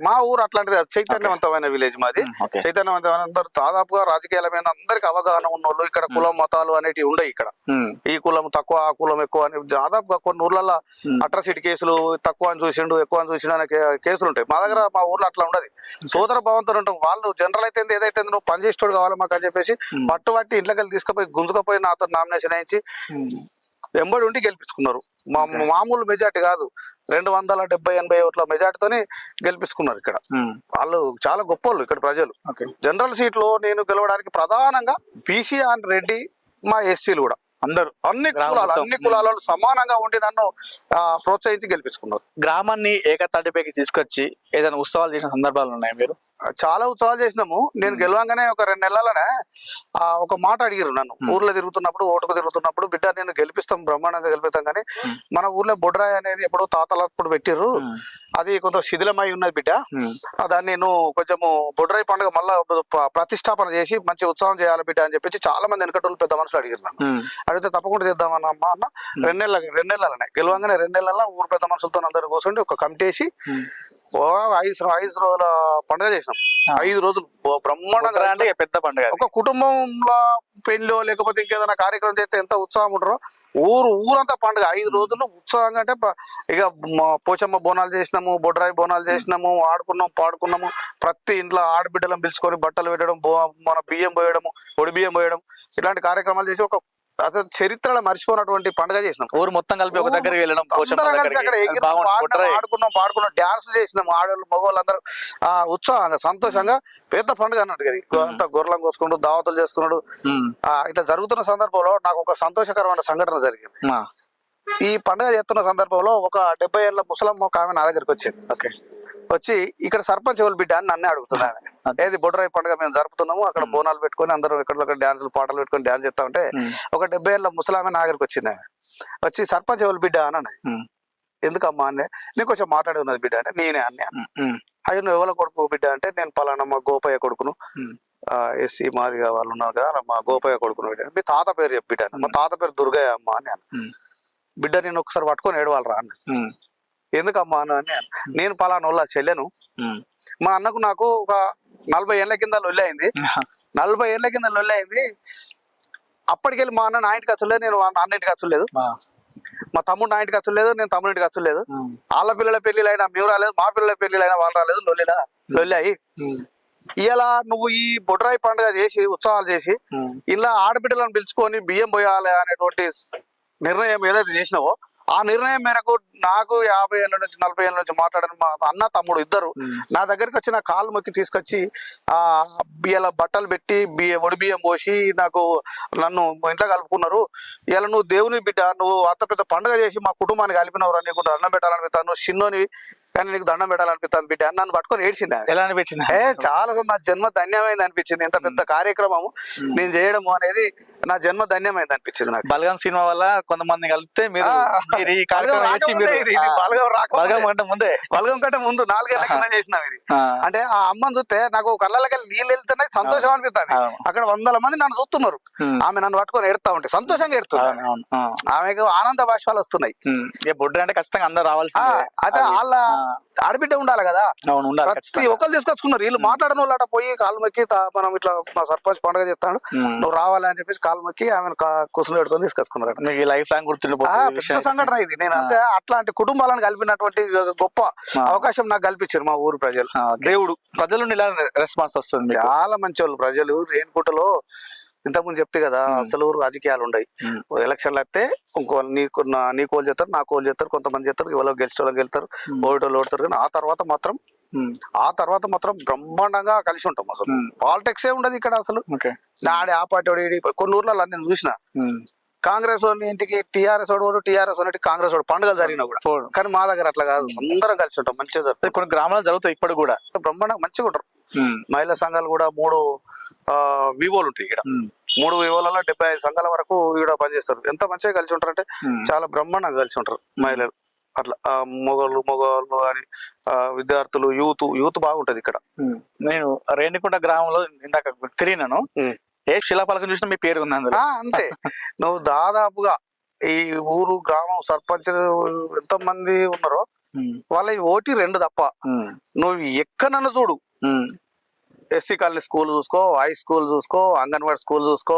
మా ఊరు అట్లాంటిది చైతన్యవంతమైన విలేజ్ మాది. చైతన్యవంతమైన దాదాపుగా రాజకీయాల మీద అందరికి అవగాహన ఉన్న వాళ్ళు. ఇక్కడ కులం మతాలు అనేటివి ఉండవు. ఇక్కడ ఈ కులం తక్కువ, ఆ కులం ఎక్కువ అని దాదాపుగా కొన్ని ఊర్లలో అట్రాసిటీ కేసులు తక్కువ అని చూసిండు, ఎక్కువ అని చూసిండు అనే కేసులు ఉంటాయి. మా దగ్గర మా ఊర్లో అట్లా ఉండదు. సోదర భావంతో ఉంటాం. వాళ్ళు జనరల్ అయితే ఏదైతే నువ్వు పనిచేసేటోడు కావాలి మాకు అని చెప్పేసి పట్టుబట్టి ఇంట్లోకి తీసుకుపోయి గుంజుకపోయి నాతో నామినేషన్ వేయించి ఎంబడి ఉండి గెలిపించుకున్నారు. మామూలు మెజార్టీ కాదు, 270-80 ఓట్ల మెజార్టీతోని గెలిపించుకున్నారు. ఇక్కడ వాళ్ళు చాలా గొప్ప వాళ్ళు. ఇక్కడ ప్రజలు జనరల్ సీట్లో నేను గెలవడానికి ప్రధానంగా బీసీ అండ్ రెడ్డి, మా ఎస్సీలు కూడా అందరూ అన్ని కులాలు సమానంగా ఉండి నన్ను ప్రోత్సహించి గెలిపించుకున్నారు. గ్రామాన్ని ఏకతాటిపైకి తీసుకొచ్చి ఏదైనా ఉత్సవాలు చేసిన సందర్భాలు ఉన్నాయి మీరు? చాలా ఉత్సవాలు చేసినాము. నేను గెలవంగానే ఒక 2 నెలలనే ఒక మాట అడిగారు నన్ను. ఊర్లో తిరుగుతున్నప్పుడు, ఓటుకు తిరుగుతున్నప్పుడు, బిడ్డ నేను గెలిపిస్తాం, బ్రహ్మాండంగా గెలిపిస్తాం, కానీ మన ఊర్లో బొడ్రాయి అనేది ఎప్పుడో తాతలప్పుడు పెట్టిర్రు, అది కొంత శిథిలమై ఉన్నది బిడ్డ, దాన్ని నేను కొంచెము బొడ్రాయి పండుగ మళ్ళా ప్రతిష్టాపన చేసి మంచి ఉత్సవం చేయాలి బిడ్డ అని చెప్పి చాలా మంది వెనకటోళ్ళు పెద్ద మనుషులు అడిగారు నన్ను. అడిగితే తప్పకుండా చేద్దామన్న అమ్మ అన్న. 2 నెలలనే గెలవంగానే 2 నెలల ఊరు పెద్ద మనుషులతో అందరూ కూర్చొని ఒక కమిటీ వేసి 5 రోజుల పండుగ చేసినాం. 5 రోజులు బ్రహ్మాండంగా, అంటే పెద్ద పండుగ. ఒక కుటుంబంలో పెళ్ళో లేకపోతే ఇంకేదైనా కార్యక్రమం చేస్తే ఎంత ఉత్సాహం ఉంటారో ఊరంతా పండుగ. 5 రోజులు ఉత్సాహంగా. అంటే ఇక పోచమ్మ బోనాలు చేసినాము, బొడ్రాయి బోనాలు చేసినాము, ఆడుకున్నాం, పాడుకున్నాము. ప్రతి ఇంట్లో ఆడబిడ్డలను పిలుచుకొని బట్టలు పెట్టడం, మన బియ్యం పోయడము, ఒడి బియ్యం పోయడం, ఇలాంటి కార్యక్రమాలు చేసి ఒక అసలు చరిత్రలో మర్చిపోయినటువంటి పండుగ చేసినాం. ఊరు మొత్తం కలిపి ఒక దగ్గరికి వెళ్ళడం, కలిసి అక్కడ ఆడుకున్నాం, పాడుకున్నాం, డ్యాన్స్ చేసినాం. ఆడవాళ్ళు మగవాళ్ళు అందరూ ఉత్సాహంగా సంతోషంగా పెద్ద పండుగ అన్నట్టు. అంతా గొర్రెలం కోసుకుంటూ దావతులు చేసుకున్నాడు. ఇట్లా జరుగుతున్న సందర్భంలో నాకు ఒక సంతోషకరమైన సంఘటన జరిగింది. ఈ పండుగ చేస్తున్న సందర్భంలో ఒక 70 ఏళ్ళ ముసలమ్మ ఒక ఆమె నా దగ్గరికి వచ్చింది. వచ్చి ఇక్కడ సర్పంచ్ ఎవరు బిడ్డ అని నన్నే అడుగుతుంది. ఏది బొడ్రాయి పండుగ మేము జరుపుతున్నాము, అక్కడ బోనాలు పెట్టుకొని అందరూ ఎక్కడ డాన్సులు పాటలు పెట్టుకొని డాన్స్ చేస్తా ఉంటే ఒక 70 ఏళ్ళ ముసలామె నా దగ్గరికి వచ్చింది. వచ్చి సర్పంచ్ ఎవరు బిడ్డ అని అన్నది. ఎందుకమ్మా అనే, నేను కొంచెం మాట్లాడి ఉన్నది బిడ్డ అంటే నేనే అన్నా. అయ్యో నువ్వు ఎవరి కొడుకు బిడ్డ అంటే, నేను పలానా మా గోపయ్య కొడుకును, ఎస్సీ మాదిగా వాళ్ళు ఉన్నారు కదా, మా గోపయ్య కొడుకును బిడ్డ. మీ తాత పేరు చెప్పు బిడ్డ. మా తాత పేరు దుర్గయ్య అమ్మ అని అన్న. బిడ్డ నేను ఒకసారి పట్టుకొని ఏడవాలరా అన్న. ఎందుకమ్మా అని, నేను పలానా వాళ్ళ చెల్లెను, మా అన్నకు నాకు ఒక 40 ఏళ్ల కింద లొల్లి అయింది. 40 ఏళ్ల కింద లొల్లి అయింది. అప్పటికెళ్ళి మా అన్న నా ఇంటికి వచ్చలేదు, నేను అన్న ఇంటికి వచ్చలేదు, మా తమ్ముడు నా ఇంటికి వచ్చలేదు, నేను తమ్ముడి ఇంటికి వచ్చలేదు. వాళ్ళ పిల్లల పెళ్లిలు అయినా మేము రాలేదు, మా పిల్లల పెళ్లిలు అయినా వాళ్ళు రాలేదు. లొల్లి అయ్యి ఇలా నువ్వు ఈ బొడ్రాయి పండుగ చేసి ఉత్సవాలు చేసి ఇలా ఆడబిడ్డలను పిలుచుకొని బియ్యం పోయాలి అనేటువంటి నిర్ణయం ఏదైతే చేసినావో, ఆ నిర్ణయం మేరకు నాకు 50 ఏళ్ళ నుంచి 40 ఏళ్ళ నుంచి మాట్లాడిన మా అన్న తమ్ముడు ఇద్దరు నా దగ్గరికి వచ్చి నా కాలు మొక్కి తీసుకొచ్చి ఇలా బట్టలు పెట్టి ఒడి బియ్యం పోసి నన్ను ఇంట్లో కలుపుకున్నారు. ఇలా నువ్వు దేవుని బిడ్డ, నువ్వు అంత పెద్ద పండుగ చేసి మా కుటుంబాన్ని కలిపినవరా, నీకు దండం పెట్టాలనిపిస్తాను, నువ్వు చిన్నోని కానీ నీకు దండం పెట్టాలనిపిస్తాను బిడ్డ అని నన్ను పట్టుకొని ఏడ్చింది. ఎలా అనిపించింది? చాలా నా జన్మ ధన్యమైంది అనిపించింది. ఇంత పెద్ద కార్యక్రమం నేను చేయడము అనేది నా జన్మ ధన్యమైంది అనిపించింది నాకు. బలగం సినిమా వల్ల కొంతమంది కలిపితే మీరు బలగం కంటే ముందు 4 ఏళ్ల కింద చేసినాం ఇది. అంటే ఆ అమ్మని చూస్తే నాకు కళ్ళకి నీళ్ళు వెళ్తున్నాయి, సంతోషం అనిపిస్తుంది. అక్కడ 100 మంది నన్ను చూస్తున్నారు, ఆమె నన్ను పట్టుకొని ఎడతా ఉంటే సంతోషంగా ఎడుతున్నారు. ఆమెకు ఆనంద బాష్పాలు వస్తున్నాయి. బొడ్డు అంటే ఖచ్చితంగా అందరూ రావాల్సి. అదే వాళ్ళ ఆడబిడ్డ ఉండాలి కదా, ప్రతి ఒక్కరు తీసుకొచ్చుకున్నారు. వీళ్ళు మాట్లాడిన వాళ్ళట పోయి కాలు మొక్కి, మనం ఇట్లా మా సర్పంచ్ పండుగ చేస్తాడు నువ్వు రావాలి అని చెప్పేసి కాలు మొక్కి ఆమెను కుసులు పెట్టుకొని తీసుకొచ్చుకున్నారు. లైఫ్ లాంగ్ పెద్ద సంఘటన ఇది. నేను అంటే అట్లాంటి కుటుంబాలను కలిపినటువంటి గొప్ప అవకాశం నాకు కల్పించారు మా ఊరు ప్రజలు. దేవుడు ప్రజలు ఇలా రెస్పాన్స్ వస్తుంది. చాలా మంచి వాళ్ళు ప్రజలు. రేణిగుంటలో ఇంతకుముందు చెప్తే కదా, అసలు రాజకీయాలు ఉన్నాయి. ఎలక్షన్లు అయితే నీకు వాళ్ళు చేస్తారు, నాకు వాళ్ళు చేస్తారు, కొంతమంది చేస్తారు, ఎవరో గెలిచేవాళ్ళు గెలుస్తారు, ఓటోళ్ళు ఓడతారు. కానీ ఆ తర్వాత మాత్రం బ్రహ్మాండంగా కలిసి ఉంటాం. అసలు పాలిటిక్స్ ఏ ఉండదు ఇక్కడ. అసలు నాడే ఆ పార్టీ కొన్ని ఊర్లలో నేను చూసిన కాంగ్రెస్ వాడిని ఇంటికి టీఆర్ఎస్ వాడు, టీఆర్ఎస్ వాడి కాంగ్రెస్ వాడు పండుగలు జరిగినా కూడా. కానీ మా దగ్గర అట్లా కాదు, అందరం కలిసి ఉంటాం, మంచిగా జరుగుతుంది. కొన్ని గ్రామాలు జరుగుతాయి ఇప్పుడు కూడా బ్రహ్మాండంగా మంచిగా ఉంటారు. మహిళా సంఘాలు కూడా 3 వివోలు ఉంటాయి ఇక్కడ. 3 వివోలలో 75 సంఘాల వరకు ఇక్కడ పనిచేస్తారు. ఎంత మంచిగా కలిసి ఉంటారు అంటే చాలా బ్రహ్మాండంగా కలిసి ఉంటారు మహిళలు. అట్లా మగవాళ్ళు అని విద్యార్థులు, యూత్ బాగుంటది ఇక్కడ. నేను రేణిగుంట గ్రామంలో ఇందాక తిరిగినాను. ఏ శిలాపలకం చూసినా మీ పేరు ఉంది అందులో. అంతే. నువ్వు దాదాపుగా ఈ ఊరు గ్రామం సర్పంచ్ ఎంత మంది ఉన్నారో వాళ్ళ ఓటి 2 తప్ప. నువ్వు ఎక్కడన్నా చూడు, ఎస్సీ కాలనీ స్కూల్ చూసుకో, హై స్కూల్ చూసుకో, అంగన్వాడీ స్కూల్ చూసుకో,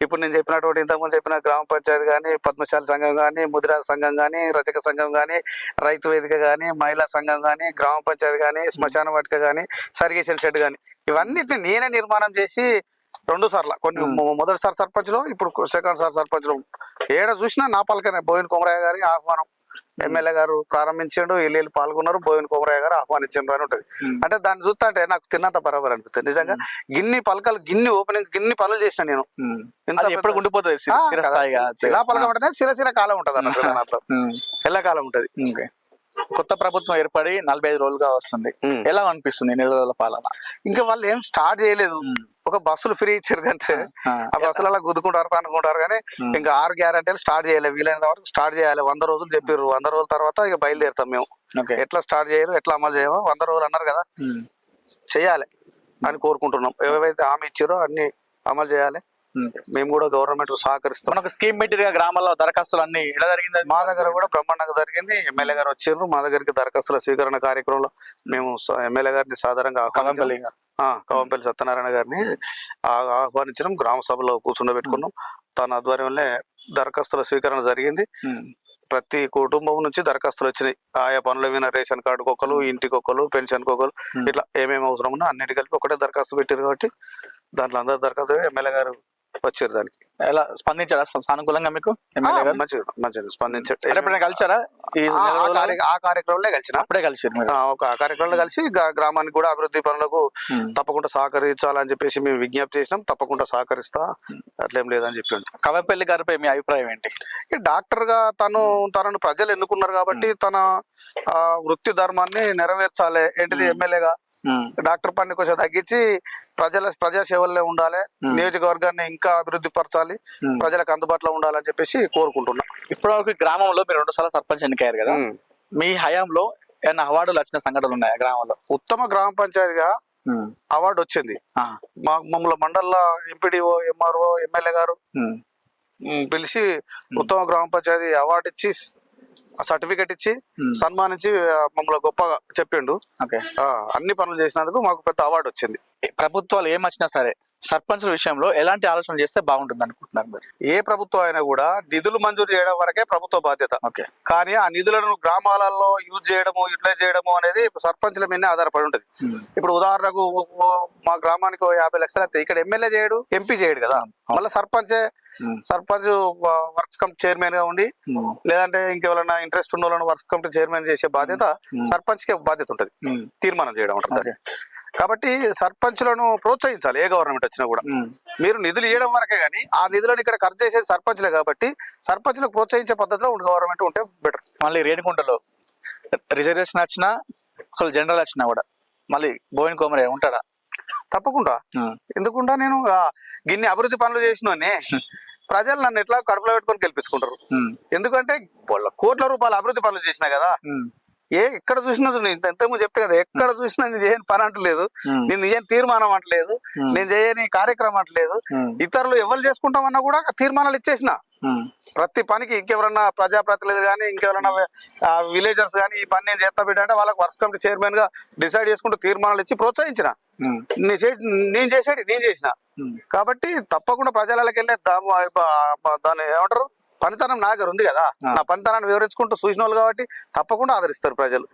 ఇప్పుడు నేను చెప్పినటువంటి ఇంతకుముందు చెప్పిన గ్రామ పంచాయతీ కానీ, పద్మశాలి సంఘం కానీ, ముదిరాజ సంఘం కానీ, రజక సంఘం కానీ, రైతు వేదిక కానీ, మహిళా సంఘం కానీ, గ్రామ పంచాయతీ కానీ, శ్మశాన వాటిక కానీ, సర్గేషన్ షెడ్ కానీ, ఇవన్నిటిని నేనే నిర్మాణం చేసి 2 సార్లు కొన్ని మొదటిసారి సర్పంచ్ లో ఇప్పుడు సెకండ్ సార్ సర్పంచ్ లో ఏడ చూసినా నా పలకనే బోయిన కొమరయ్య గారి ఆహ్వానం ఎమ్మెల్యే గారు ప్రారంభించిండు, వీళ్ళు పాల్గొన్నారు, బోయిన కొమరయ్య గారు ఆహ్వానించిండ్రు అని ఉంటది. అంటే దాన్ని చూస్తా అంటే నాకు తిన్నంత బరాబర్ అనిపిస్తుంది నిజంగా. గిన్ని పలకలు గిన్ని ఓపెనింగ్ గిన్ని పనులు చేసిన నేను ఇంత ఎప్పుడు ఉండిపోతుంది శిలా పలకం అంటే శిలశిల కాలం ఉంటది అన్నట్టు దాని అర్థం. ఎల్లకాలం ఉంటది. కొత్త ప్రభుత్వం ఏర్పడి 45 రోజులుగా వస్తుంది. ఎలా అనిపిస్తుంది 4 రోజుల పాలన? ఇంకా వాళ్ళు ఏం స్టార్ట్ చేయలేదు. ఒక బస్సులు ఫ్రీ ఇచ్చారు కంటే ఆ బస్సులలో గుద్దుకుంటారు అనుకుంటారు కానీ ఇంకా 6 గ్యారెంటీలు స్టార్ట్ చేయలేదు. వీలైనంత వరకు స్టార్ట్ చేయాలి. 100 రోజులు చెప్పారు. 100 రోజుల తర్వాత ఇక బయలుదేరుతాం మేము. ఎట్లా స్టార్ట్ చేయరు, ఎట్లా అమలు చేయమో 100 రోజులు అన్నారు కదా, చేయాలి అని కోరుకుంటున్నాం. ఏవైతే హామీ ఇచ్చారో అన్ని అమలు చేయాలి. మేము కూడా గవర్నమెంట్ సహకరిస్తాం. మనకు స్కీమ్ మెటీరియల్ గా గ్రామాల్లో దరఖాస్తులు అన్ని ఎలా జరిగింది? మా దగ్గర కూడా బ్రహ్మాండంగా జరిగింది. ఎమ్మెల్యే గారు వచ్చారు మా దగ్గరికి. దరఖాస్తుల స్వీకరణ కార్యక్రమంలో మేము ఎమ్మెల్యే గారిని సాధారణంగా కవంపల్లి సత్యనారాయణ గారిని ఆహ్వానించడం, గ్రామ సభలో కూర్చుండబెట్టుకున్నాం. తన ఆధ్వర్యంలో దరఖాస్తుల స్వీకరణ జరిగింది. ప్రతి కుటుంబం నుంచి దరఖాస్తులు వచ్చినాయి. ఆయా పనుల మీద రేషన్ కార్డు కొక్కలు, ఇంటికి ఒక్కలు, పెన్షన్ కొక్కలు, ఇట్లా ఏమేమి అవసరం ఉన్నా అన్నిటి కలిపి ఒకటే దరఖాస్తు పెట్టారు కాబట్టి దాంట్లో అందరు దరఖాస్తు ఎమ్మెల్యే గారు వచ్చారు. దానికి ఎలా స్పందించారా సానుకూలంగా మీకు? మంచిది స్పందించారు. కలిసారా ఆ కార్యక్రమంలో కలిసిన? అప్పుడే కలిసారు. ఒక కార్యక్రమంలో కలిసి గ్రామానికి కూడా అభివృద్ధి పనులకు తప్పకుండా సహకరించాలని చెప్పేసి మేము విజ్ఞప్తి చేసినాం. తప్పకుండా సహకరిస్తా, అట్లేం లేదని చెప్పాడు. కవపల్లి గారిపై మీ అభిప్రాయం ఏంటి? డాక్టర్ గా తనను ప్రజలు ఎన్నుకున్నారు కాబట్టి తన వృత్తి ధర్మాన్ని నెరవేర్చాలి. ఏంటిది ఎమ్మెల్యేగా డాక్టర్ పని కొంచెం తగ్గించి ప్రజా సేవల్లో ఉండాలి, నియోజకవర్గాన్ని ఇంకా అభివృద్ధి పరచాలి, ప్రజలకు అందుబాటులో ఉండాలని చెప్పేసి కోరుకుంటున్నా. ఇప్పటివరకు గ్రామంలో మీరు 2 సార్లు సర్పంచ్ ఎన్నికయ్యారు కదా, మీ హయాంలో ఏమైనా అవార్డులు వచ్చిన సంఘటనలు ఉన్నాయా గ్రామంలో? ఉత్తమ గ్రామ పంచాయతీగా అవార్డు వచ్చింది. మమ్మల్ని మండల ఎంపీడీఓ, ఎంఆర్ఓ, ఎమ్మెల్యే గారు పిలిచి ఉత్తమ గ్రామ పంచాయతీ అవార్డు ఇచ్చి సర్టిఫికెట్ ఇచ్చి సన్మానించి మమ్మల్ని గొప్పగా చెప్పిండు. అన్ని పనులు చేసినందుకు మాకు పెద్ద అవార్డు వచ్చింది. ప్రభుత్వాలు ఏమొచ్చినా సరే సర్పంచుల విషయంలో ఎలాంటి ఆలోచన చేస్తే బాగుంటుంది అనుకుంటున్నారు మీరు? ఏ ప్రభుత్వం అయినా కూడా నిధులు మంజూరు చేయడం వరకే ప్రభుత్వ బాధ్యత. కానీ ఆ నిధులను గ్రామాలలో యూజ్ చేయడము, యూటిలైజ్ చేయడము అనేది సర్పంచుల మీదనే ఆధారపడి ఉంటది. ఇప్పుడు ఉదాహరణకు మా గ్రామానికి 50 లక్షలు అయితే ఇక్కడ ఎమ్మెల్యే చేయడు, ఎంపీ చేయడు కదా, మళ్ళీ సర్పంచ్ వర్క్స్ కమిటీ చైర్మన్ గా ఉండి లేదంటే ఇంకెవరైనా ఇంట్రెస్ట్ ఉన్న వాళ్ళని వర్క్స్ కమిటీ చైర్మన్ చేసే బాధ్యత సర్పంచ్ కి బాధ్యత ఉంటది, తీర్మానం చేయడం ఉంటుంది. కాబట్టి సర్పంచులను ప్రోత్సహించాలి. ఏ గవర్నమెంట్ వచ్చినా కూడా మీరు నిధులు ఇవ్వడం వరకే కానీ ఆ నిధులను ఇక్కడ ఖర్చు చేసేది సర్పంచ్లే కాబట్టి సర్పంచ్లకు ప్రోత్సహించే పద్ధతిలో గవర్నమెంట్ ఉంటే బెటర్. మళ్ళీ రేణిగుంటలో రిజర్వేషన్ వచ్చినా ఒకళ్ళు జనరల్ వచ్చినా కూడా మళ్ళీ బోయిన కొమరయ్య ఉంటాడా? తప్పకుండా. ఎందుకుంటా, నేను గిన్ని అభివృద్ధి పనులు చేసినోనే ప్రజలు నన్ను ఎట్లా కడుపులో పెట్టుకొని గెలిపించుకుంటారు. ఎందుకంటే కోట్ల రూపాయల అభివృద్ధి పనులు చేసినా కదా. ఎక్కడ చూసినా ఇంతకుముందు చెప్తే కదా, ఎక్కడ చూసినా నేను చేయని పని అంటలేదు, నేను చేయని తీర్మానం అంటలేదు, నేను చేయని కార్యక్రమం అంటలేదు. ఇతరులు ఎవరు చేసుకుంటామన్నా కూడా తీర్మానాలు ఇచ్చేసిన. ప్రతి పనికి ఇంకెవరన్నా ప్రజాప్రతినిధులు కానీ ఇంకెవరన్నా విలేజర్స్ కానీ ఈ పని నేను చేస్తా బిడ్డ అంటే వాళ్ళకి వర్క్స్ కమిటీ చైర్మన్ గా డిసైడ్ చేసుకుంటూ తీర్మానాలు ఇచ్చి ప్రోత్సహించిన. నేను చేసిన కాబట్టి తప్పకుండా ప్రజలకి వెళ్ళే దాన్ని ఏమంటారు పనితనం నా దగ్గర ఉంది కదా, నా పనితనాన్ని వివరించుకుంటూ చూసిన వాళ్ళు కాబట్టి తప్పకుండా ఆదరిస్తారు ప్రజలు.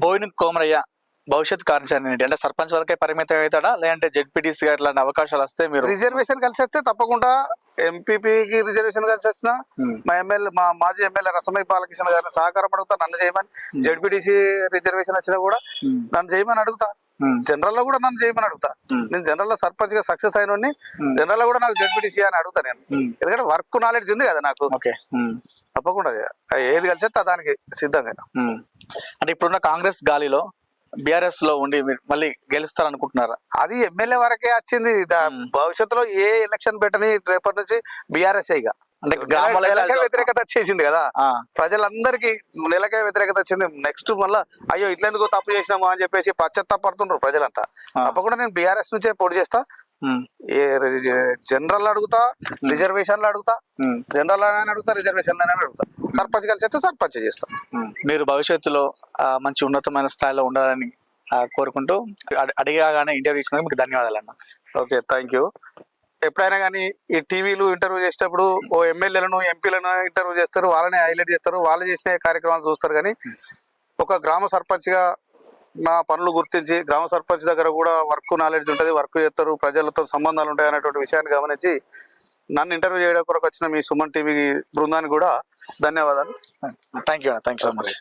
బోయిన కొమరయ్య భవిష్యత్ కార్యాచరణ ఏంటి? అంటే సర్పంచ్ వరకే పరిమితం అవుతాడా, లేదంటే జెడ్పీటీసీ ఇట్లాంటి అవకాశాలు వస్తే మీరు రిజర్వేషన్ కలిసి వస్తే తప్పకుండా ఎంపీపీకి రిజర్వేషన్ కలిసి వచ్చినా మా మాజీ ఎమ్మెల్యే రసమయ్య బాలకృష్ణ గారిని సహకారం అడుగుతా, నన్ను చేయమని. జెడ్పీటీసీ రిజర్వేషన్ వచ్చినా కూడా నన్ను చేయమని అడుగుతా, జనరల్ లో కూడా నన్ను చేయమని అడుగుతా. నేను జనరల్ లో సర్పంచ్ గా సక్సెస్ అయిన జనరల్ లో కూడా నాకు జెడ్పీటీసీ అని అడుగుతా నేను, ఎందుకంటే వర్క్ నాలెడ్జ్ ఉంది కదా నాకు. తప్పకుండా ఏది కలిసి దానికి సిద్ధంగా. అంటే ఇప్పుడున్న కాంగ్రెస్ గాలిలో బిఆర్ఎస్ లో ఉండి మీరు మళ్ళీ గెలుస్తారు అనుకుంటున్నారా? అది ఎమ్మెల్యే వరకే వచ్చింది. భవిష్యత్తులో ఏ ఎలక్షన్ పెట్టని రేపటి నుంచి బిఆర్ఎస్ ఇక అంటే నెలకే వ్యతిరేకత వచ్చేసింది కదా, ప్రజలందరికీ నెలకే వ్యతిరేకత వచ్చింది. నెక్స్ట్ మళ్ళా అయ్యో ఇట్లెందుకు తప్పు చేసినాము అని చెప్పేసి పశ్చాత్తాపడుతున్నారు ప్రజలంతా. తప్పకుండా నేను బీఆర్ఎస్ నుంచే పోటీ చేస్తా. జనరల్ అడుగుతా, రిజర్వేషన్లు అడుగుతా, జనరల్ అని అడుగుతా, రిజర్వేషన్ అని అడుగుతా. సర్పంచ్ కలిసి చేస్తే సర్పంచ్ చేస్తా. మీరు భవిష్యత్తులో మంచి ఉన్నతమైన స్థాయిలో ఉండాలని కోరుకుంటూ అడిగానే ఇంటర్వ్యూ ఇచ్చినందుకు మీకు ధన్యవాదాలు అన్న. Okay, thank you. ఎప్పుడైనా కానీ ఈ టీవీలు ఇంటర్వ్యూ చేసేటప్పుడు ఓ ఎమ్మెల్యేలను ఎంపీలను ఇంటర్వ్యూ చేస్తారు, వాళ్ళని హైలైట్ చేస్తారు, వాళ్ళు చేసిన కార్యక్రమాలు చూస్తారు. కానీ ఒక గ్రామ సర్పంచ్గా నా పనులు గుర్తించి గ్రామ సర్పంచ్ దగ్గర కూడా వర్క్ నాలెడ్జ్ ఉంటుంది, వర్క్ చేస్తారు, ప్రజలతో సంబంధాలు ఉంటాయి అనేటువంటి విషయాన్ని గమనించి నన్ను ఇంటర్వ్యూ చేయడం కొరకు వచ్చిన మీ సుమన్ టీవీ బృందానికి కూడా ధన్యవాదాలు. Thank you so much.